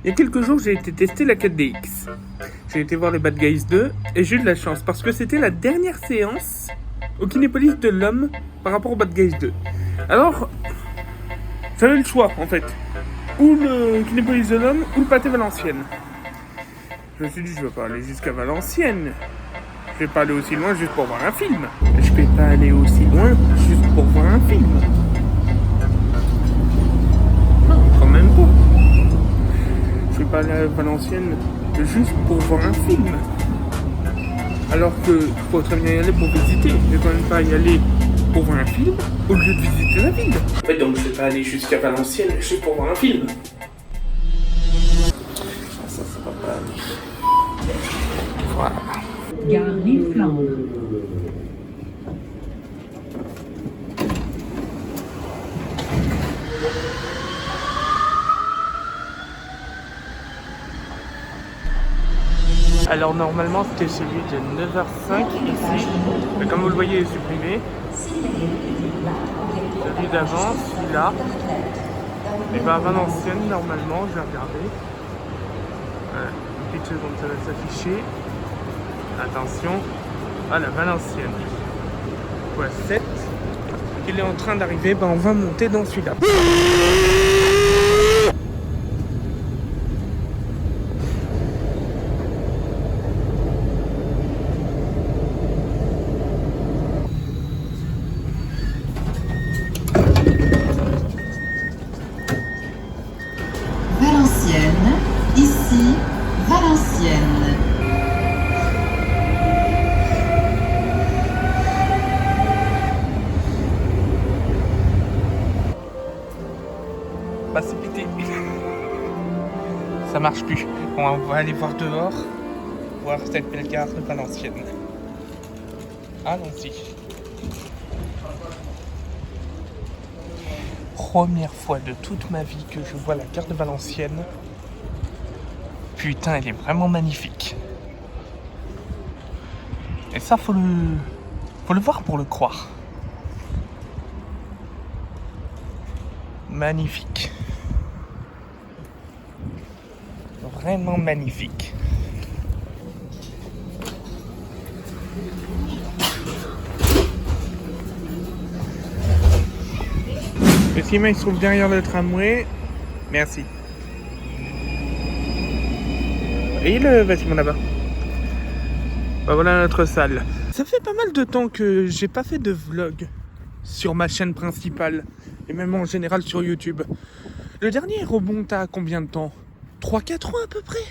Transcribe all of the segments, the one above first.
Il y a quelques jours, j'ai été tester la 4DX. J'ai été voir les Bad Guys 2 et j'ai eu de la chance parce que c'était la dernière séance au Kinépolis de l'Homme par rapport aux Bad Guys 2. Alors, j'avais le choix en fait. Ou le Kinépolis de l'Homme ou le Pâté Valenciennes. Je me suis dit, je vais pas aller jusqu'à Valenciennes. Je vais pas aller aussi loin juste pour voir un film. Je vais pas aller aussi loin juste pour voir un film. Non, quand même pas. Je vais pas aller à Valenciennes juste pour voir un film. Alors que faut très bien y aller pour visiter. Je vais quand même pas y aller pour voir un film au lieu de visiter la ville. En fait, donc je vais pas aller jusqu'à Valenciennes juste pour voir un film. Ça va pas aller. Voilà. Gare Villeflandre. Alors normalement c'était celui de 9h05 ici, mais comme vous le voyez il est supprimé. Celui d'avant, celui-là. Et bien à Valenciennes normalement, je vais regarder. Voilà, une petite seconde ça va s'afficher. Attention, voilà Valenciennes. Voilà 7. Il est en train d'arriver, ben on va monter dans celui-là. Valenciennes, ici, Valenciennes. Bah c'est pété. Ça marche plus. Bon, on va aller voir dehors, voir cette belle gare de Valenciennes. Allons-y. Première fois de toute ma vie que je vois la gare de Valenciennes. Putain, elle est vraiment magnifique. Et ça, faut le voir pour le croire. Magnifique. Vraiment magnifique. Le ciment il se trouve derrière le tramway. Merci. Et le bâtiment là-bas. Bah voilà notre salle. Ça fait pas mal de temps que j'ai pas fait de vlog sur ma chaîne principale. Et même en général sur YouTube. Le dernier remonte à combien de temps ? 3-4 ans à peu près.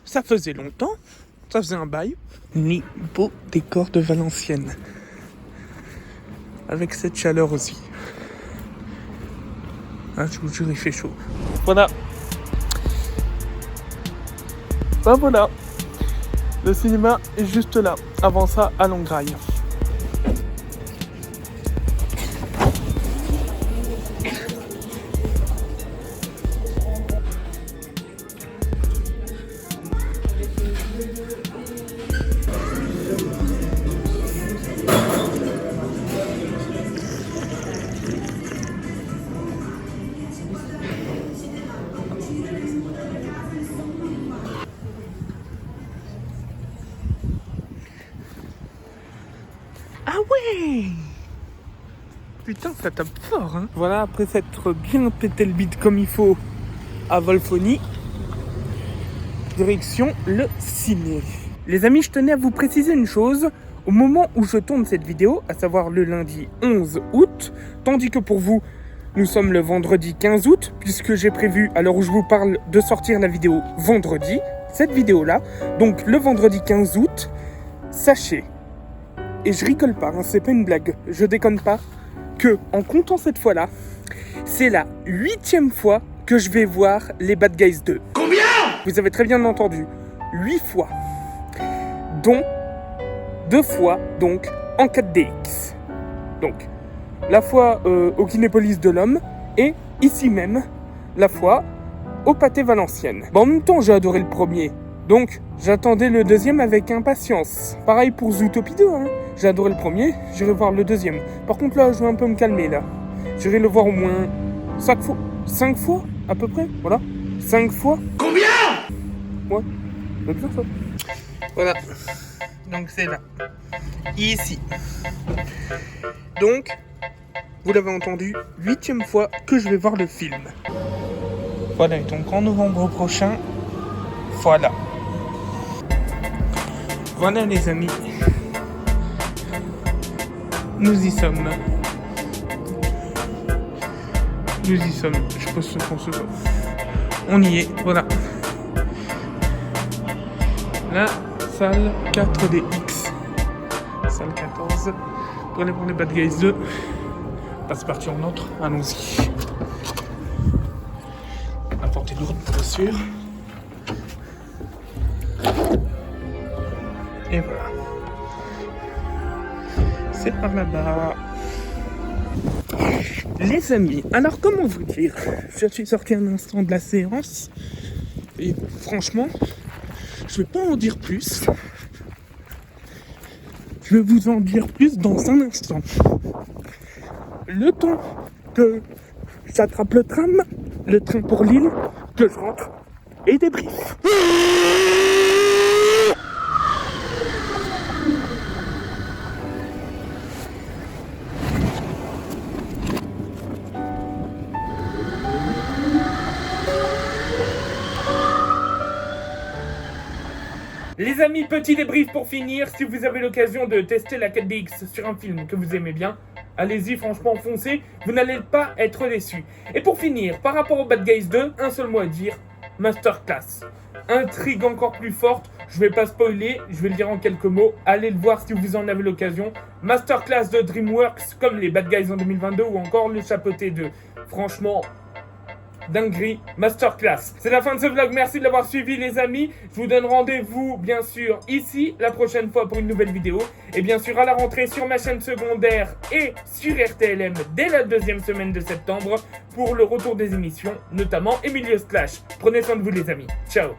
Ça faisait longtemps. Ça faisait un bail. Ni beau décor de Valenciennes. Avec cette chaleur aussi. Ah, je vous jure, il fait chaud. Voilà. Ben voilà. Le cinéma est juste là. Avant ça, à Longraille. Ah ouais! Putain, ça tape fort, hein! Voilà, après s'être bien pété le bide comme il faut à Volphonie, direction le ciné. Les amis, je tenais à vous préciser une chose. Au moment où je tourne cette vidéo, à savoir le lundi 11 août, tandis que pour vous, nous sommes le vendredi 15 août, puisque j'ai prévu, à l'heure où je vous parle, de sortir la vidéo vendredi, cette vidéo-là, donc le vendredi 15 août, sachez, et je rigole pas, hein, c'est pas une blague, je déconne pas, que en comptant cette fois-là, c'est la 8e fois que je vais voir les Bad Guys 2. Combien ? Vous avez très bien entendu, 8 fois, dont 2 fois donc en 4DX. Donc, la fois au Kinépolis de l'Homme et ici même, la fois au Pâté Valenciennes. Bon, en même temps, j'ai adoré le premier. Donc, j'attendais le deuxième avec impatience. Pareil pour Zootopie 2, hein. J'ai adoré le premier, j'irai voir le deuxième. Par contre, là, je vais un peu me calmer, là. J'irai le voir au moins 5 fois. 5 fois à peu près, voilà. 5 fois. Combien? Ouais, c'est bien ça. Voilà. Donc c'est là. Ici. Donc, vous l'avez entendu, 8e fois que je vais voir le film. Voilà, et donc en novembre prochain, voilà. Voilà les amis. Nous y sommes. Nous y sommes. Je pose ce qu'on se voit. On y est, voilà. La salle 4DX. Salle 14. Pour aller voir les Bad Guys 2. Passe parti en autre. Allons-y. La porte est lourde, bien sûr. Et voilà. C'est par là-bas. Les amis, alors comment vous dire? Je suis sorti un instant de la séance. Et franchement, je vais pas en dire plus. Je vais vous en dire plus dans un instant. Le temps que j'attrape le train pour Lille, que je rentre et débrief. Les amis, petit débrief pour finir. Si vous avez l'occasion de tester la 4DX sur un film que vous aimez bien, allez-y, franchement, foncez, vous n'allez pas être déçus. Et pour finir, par rapport au Bad Guys 2, un seul mot à dire, masterclass. Intrigue encore plus forte, je vais pas spoiler, je vais le dire en quelques mots, allez le voir si vous en avez l'occasion. Masterclass de DreamWorks, comme les Bad Guys en 2022 ou encore le Chapeauté 2. Franchement, dinguerie, masterclass. C'est la fin de ce vlog, merci de l'avoir suivi les amis. Je vous donne rendez-vous bien sûr ici la prochaine fois pour une nouvelle vidéo. Et bien sûr à la rentrée sur ma chaîne secondaire et sur RTLM dès la 2e semaine de septembre pour le retour des émissions, notamment Emilio Splash. Prenez soin de vous les amis, ciao.